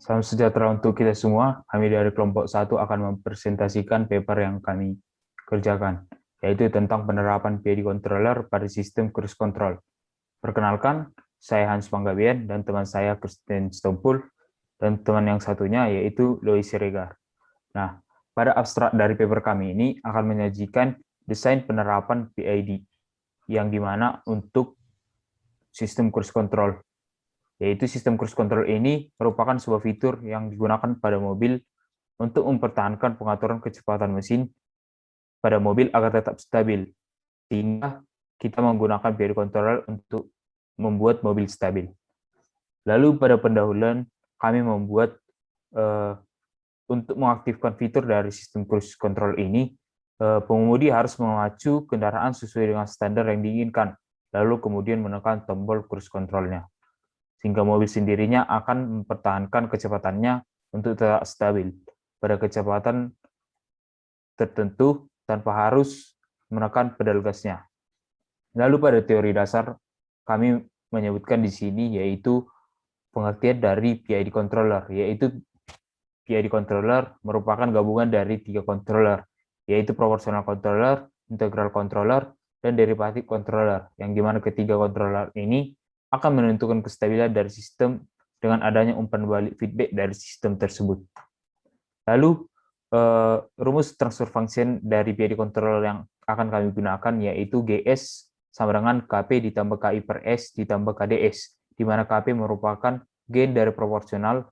Salam sejahtera untuk kita semua. Kami dari kelompok 1 akan mempresentasikan paper yang kami kerjakan, yaitu tentang penerapan PID controller pada sistem cruise control. Perkenalkan, saya Hans Panggabean dan teman saya Kristen Stompul, dan teman yang satunya yaitu Lois Siregar. Nah, pada abstrak dari paper kami ini akan menyajikan desain penerapan PID, yang dimana untuk sistem cruise control. Yaitu sistem cruise control ini merupakan sebuah fitur yang digunakan pada mobil untuk mempertahankan pengaturan kecepatan mesin pada mobil agar tetap stabil, sehingga kita menggunakan PID controller untuk membuat mobil stabil. Lalu pada pendahuluan kami membuat untuk mengaktifkan fitur dari sistem cruise control ini, pengemudi harus memacu kendaraan sesuai dengan standar yang diinginkan, lalu kemudian menekan tombol cruise control-nya, sehingga mobil sendirinya akan mempertahankan kecepatannya untuk tetap stabil pada kecepatan tertentu tanpa harus menekan pedal gasnya. Lalu pada teori dasar, kami menyebutkan di sini yaitu pengertian dari PID controller, yaitu PID controller merupakan gabungan dari 3 controller, yaitu proportional controller, integral controller, dan derivative controller, yang dimana ketiga controller ini akan menentukan kestabilan dari sistem dengan adanya umpan balik feedback dari sistem tersebut. Lalu, rumus transfer function dari PID controller yang akan kami gunakan yaitu GS sama dengan KP ditambah KI per S ditambah KDS, di mana KP merupakan gain dari proporsional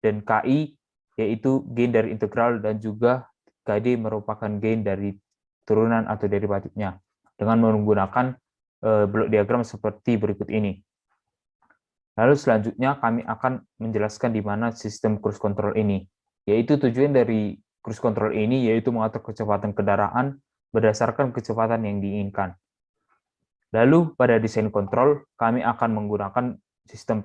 dan KI yaitu gain dari integral, dan juga KD merupakan gain dari turunan atau derivatifnya, dengan menggunakan blok diagram seperti berikut ini. Lalu selanjutnya kami akan menjelaskan di mana sistem cruise control ini, yaitu tujuan dari cruise control ini yaitu mengatur kecepatan kendaraan berdasarkan kecepatan yang diinginkan. Lalu pada desain kontrol, kami akan menggunakan sistem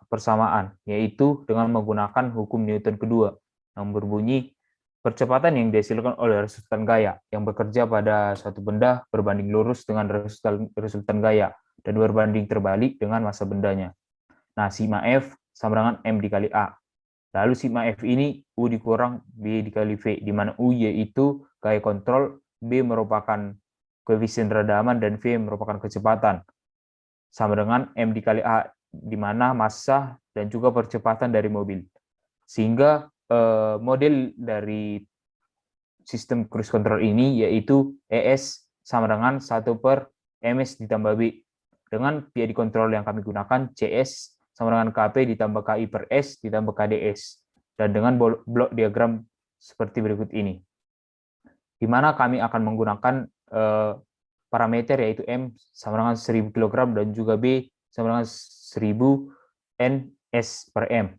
persamaan, yaitu dengan menggunakan hukum Newton kedua, yang berbunyi, percepatan yang dihasilkan oleh resultan gaya yang bekerja pada suatu benda berbanding lurus dengan resultan gaya, dan berbanding terbalik dengan massa bendanya. Nah, sigma F sama dengan M dikali A. Lalu sigma F ini U dikurang B dikali V, di mana U yaitu gaya kontrol, B merupakan koefisien redaman, dan V merupakan kecepatan, sama dengan M dikali A, di mana massa dan juga percepatan dari mobil. Sehingga model dari sistem cruise control ini yaitu ES sama dengan 1 per MS ditambah B. Dengan PID control yang kami gunakan, CS sama dengan KP ditambah KI per S ditambah KDS. Dan dengan blok diagram seperti berikut ini, di mana kami akan menggunakan parameter yaitu M sama dengan 1000 kg dan juga B sama dengan 1000 Ns per M.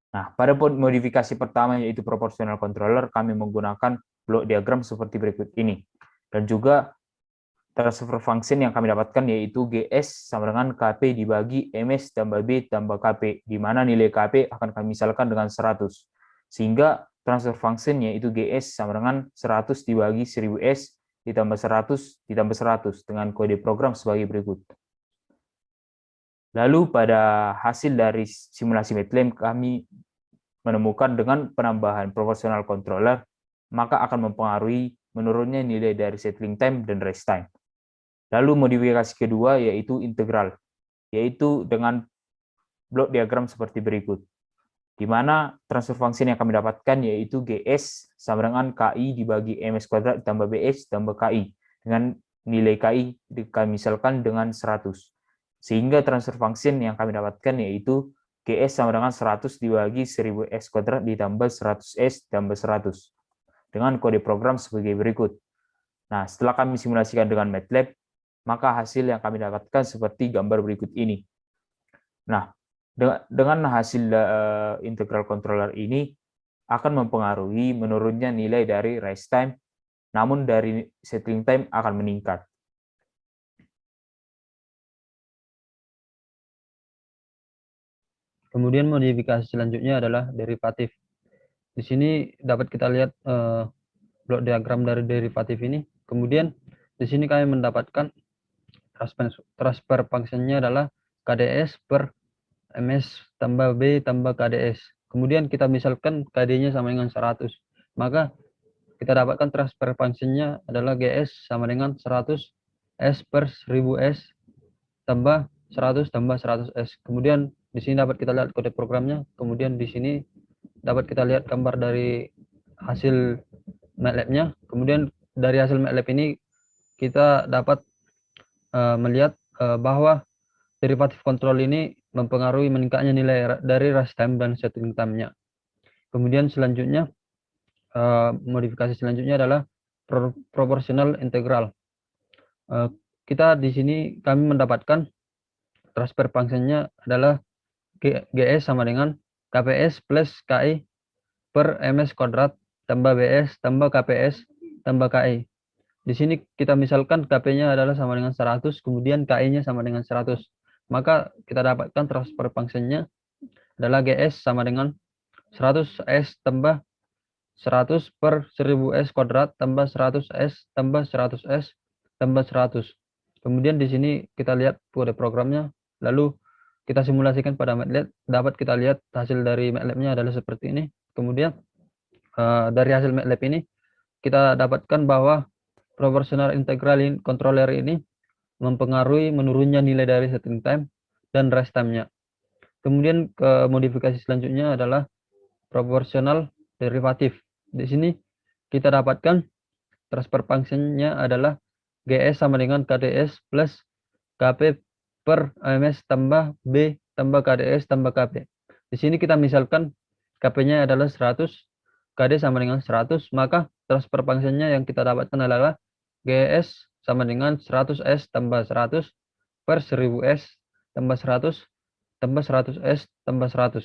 Nah, pada modifikasi pertama yaitu proportional controller, kami menggunakan blok diagram seperti berikut ini. Dan juga transfer function yang kami dapatkan yaitu GS sama dengan KP dibagi MS tambah B tambah KP, di mana nilai KP akan kami misalkan dengan 100. Sehingga transfer function yaitu GS sama dengan 100 dibagi 1000S ditambah 100 ditambah 100 dengan kode program sebagai berikut. Lalu pada hasil dari simulasi MATLAB kami menemukan dengan penambahan proportional controller, maka akan mempengaruhi menurunnya nilai dari settling time dan rest time. Lalu modifikasi kedua yaitu integral, yaitu dengan blok diagram seperti berikut, di mana transfer function yang kami dapatkan yaitu GS sama dengan KI dibagi MS kuadrat ditambah BS tambah KI, dengan nilai KI kami misalkan dengan 100. Sehingga transfer function yang kami dapatkan yaitu GS sama dengan 100 dibagi 1000S kuadrat ditambah 100S ditambah 100, dengan kode program sebagai berikut. Nah, setelah kami simulasikan dengan MATLAB, maka hasil yang kami dapatkan seperti gambar berikut ini. Nah, dengan hasil integral controller ini akan mempengaruhi menurunnya nilai dari rest time, namun dari settling time akan meningkat. Kemudian modifikasi selanjutnya adalah derivatif. Di sini dapat kita lihat blok diagram dari derivatif ini. Kemudian di sini kami mendapatkan transfer function-nya adalah KDS per MS tambah B tambah KDS. Kemudian kita misalkan KD-nya sama dengan 100. Maka kita dapatkan transfer function-nya adalah GS sama dengan 100 S per 1000 S tambah 100 tambah 100 S. Kemudian di sini dapat kita lihat kode programnya. Kemudian di sini dapat kita lihat gambar dari hasil MATLAB-nya. Kemudian dari hasil MATLAB ini kita dapat melihat bahwa derivatif kontrol ini mempengaruhi meningkatnya nilai dari rush time dan settling time-nya. Kemudian selanjutnya modifikasi selanjutnya adalah proportional integral. Kita di sini kami mendapatkan transfer function-nya adalah GS sama dengan KPS plus KI per MS kuadrat tambah BS tambah KPS tambah KI. Di sini kita misalkan KP-nya adalah sama dengan 100, kemudian KI-nya sama dengan 100. Maka kita dapatkan transfer function-nya adalah GS sama dengan 100 S tambah 100 per 1000 S kuadrat tambah 100 S tambah 100 S tambah 100. Kemudian di sini kita lihat kode programnya, lalu kita simulasikan pada MATLAB, dapat kita lihat hasil dari MATLAB-nya adalah seperti ini. Kemudian dari hasil MATLAB ini kita dapatkan bahwa proportional integral controller ini mempengaruhi menurunnya nilai dari setting time dan rest time-nya. Kemudian modifikasi selanjutnya adalah proportional derivatif. Di sini kita dapatkan transfer function-nya adalah GS sama dengan KDS plus KP per AMS tambah B tambah KDS tambah KP. Di sini kita misalkan KP-nya adalah 100, KD sama dengan 100, maka transfer function-nya yang kita dapatkan adalah GS sama dengan 100 S tambah 100 per 1000 S tambah 100 tambah 100 S tambah 100.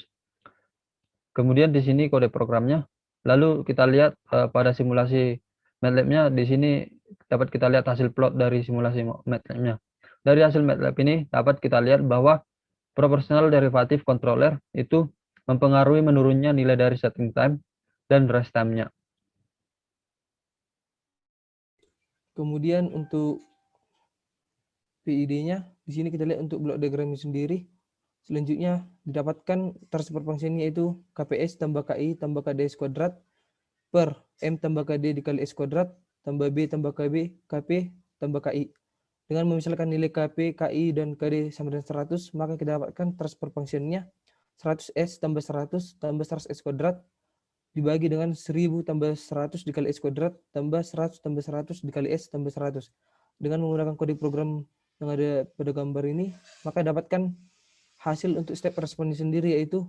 Kemudian di sini kode programnya. Lalu kita lihat pada simulasi MATLAB-nya, di sini dapat kita lihat hasil plot dari simulasi MATLAB-nya. Dari hasil MATLAB ini dapat kita lihat bahwa proportional derivative controller itu mempengaruhi menurunnya nilai dari setting time dan rest time-nya. Kemudian untuk PID-nya, di sini kita lihat untuk blok diagramnya sendiri. Selanjutnya didapatkan transfer function-nya yaitu KPS tambah KI tambah KDS kuadrat per M tambah KD dikali S kuadrat tambah B tambah KB KP tambah KI. Dengan memisalkan nilai KP, KI, dan KD sama dengan 100, maka kita dapatkan transfer function-nya 100S tambah 100 tambah 100S kuadrat dibagi dengan 1000 tambah 100 dikali S kuadrat tambah 100 tambah 100 dikali S tambah 100. Dengan menggunakan kode program yang ada pada gambar ini, maka dapatkan hasil untuk step responnya sendiri, yaitu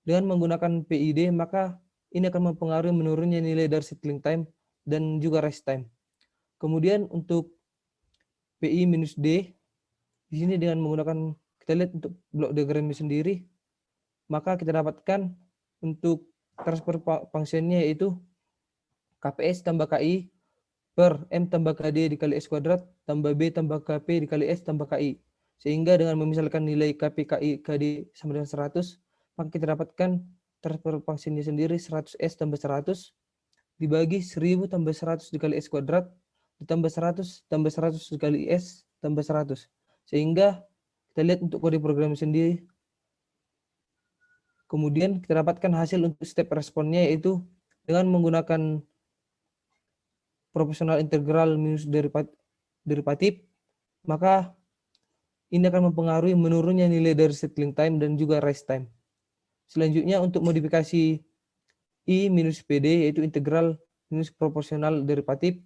dengan menggunakan PID, maka ini akan mempengaruhi menurunnya nilai dari settling time dan juga rest time. Kemudian untuk PI minus D, di sini dengan menggunakan, kita lihat untuk blok diagramnya sendiri, maka kita dapatkan untuk transfer function-nya yaitu KPS tambah KI per M tambah KD dikali S kuadrat tambah B tambah KP dikali S tambah KI. Sehingga dengan memisalkan nilai KP, KI, KD sama dengan 100, maka kita dapatkan transfer function-nya sendiri 100S tambah 100 dibagi 1000 tambah 100 dikali S kuadrat ditambah 100 tambah 100 dikali S tambah 100. Sehingga kita lihat untuk kode program sendiri. Kemudian kita dapatkan hasil untuk step responnya yaitu dengan menggunakan proportional integral minus derivatif, maka ini akan mempengaruhi menurunnya nilai dari settling time dan juga rest time. Selanjutnya untuk modifikasi I minus PD yaitu integral minus proporsional derivatif.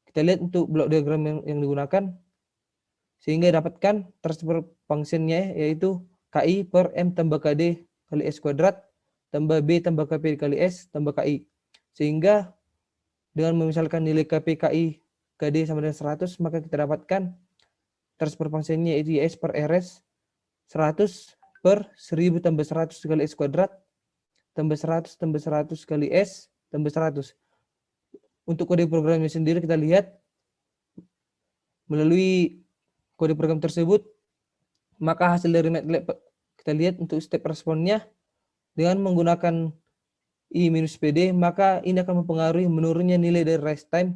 Kita lihat untuk blok diagram yang digunakan, sehingga dapatkan transfer function-nya yaitu KI per M tambah KD kali S kuadrat tambah B tambah KP kali S tambah KI. Sehingga dengan memisalkan nilai KP, KI, KD sama dengan 100, maka kita dapatkan transfer function-nya yaitu S per RS 100 per 1000 tambah 100 kali S kuadrat tambah 100 tambah 100 kali S tambah 100. Untuk kode programnya sendiri kita lihat melalui kode program tersebut, maka hasil dari MATLAB kita lihat untuk step responnya dengan menggunakan I minus PD, maka ini akan mempengaruhi menurunnya nilai dari rest time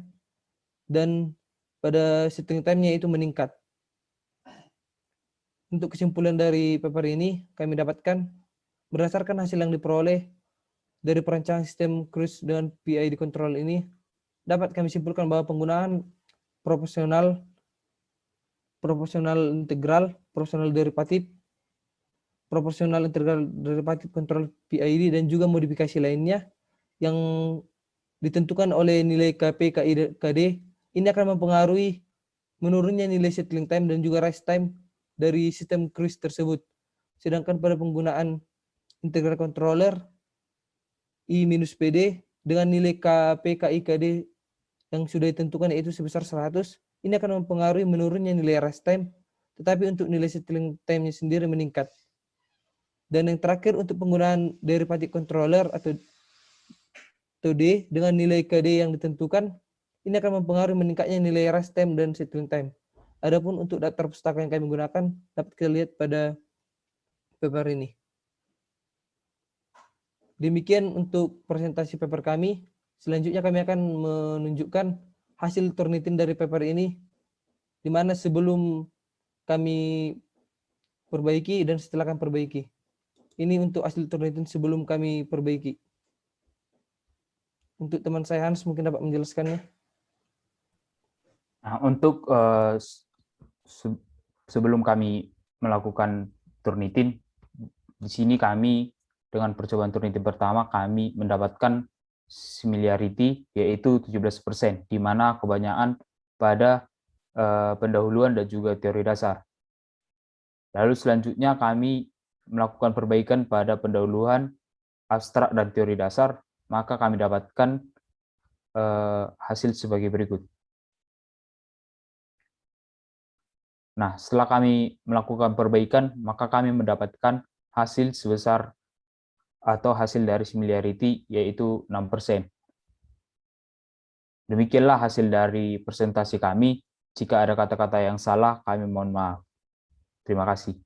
dan pada setting time-nya itu meningkat. Untuk kesimpulan dari paper ini, kami dapatkan berdasarkan hasil yang diperoleh dari perancangan sistem cruise dengan PID control ini, dapat kami simpulkan bahwa penggunaan proporsional integral, proporsional derivatif, proporsional integral derivatif kontrol PID, dan juga modifikasi lainnya yang ditentukan oleh nilai KP, KI, dan KD, ini akan mempengaruhi menurunnya nilai settling time dan juga rise time dari sistem cruise tersebut. Sedangkan pada penggunaan integral controller I-PD dengan nilai KP, KI, KD yang sudah ditentukan yaitu sebesar 100, ini akan mempengaruhi menurunnya nilai rise time, tetapi untuk nilai settling time-nya sendiri meningkat. Dan yang terakhir untuk penggunaan derivative controller atau D dengan nilai KD yang ditentukan, ini akan mempengaruhi meningkatnya nilai rise time dan settling time. Adapun untuk daftar pustaka yang kami gunakan dapat kita lihat pada paper ini. Demikian untuk presentasi paper kami. Selanjutnya kami akan menunjukkan hasil Turnitin dari paper ini, di mana sebelum kami perbaiki dan setelah kami perbaiki. Ini untuk hasil Turnitin sebelum kami perbaiki. Untuk teman saya Hans mungkin dapat menjelaskannya. Nah, untuk sebelum kami melakukan Turnitin, di sini kami dengan percobaan Turnitin pertama kami mendapatkan similarity yaitu 17%, di mana kebanyakan pada pendahuluan dan juga teori dasar. Lalu selanjutnya kami melakukan perbaikan pada pendahuluan, abstrak, dan teori dasar, maka kami dapatkan hasil sebagai berikut. Nah, setelah kami melakukan perbaikan, maka kami mendapatkan hasil sebesar atau hasil dari similarity yaitu 6%. Demikianlah hasil dari presentasi kami. Jika ada kata-kata yang salah, kami mohon maaf. Terima kasih.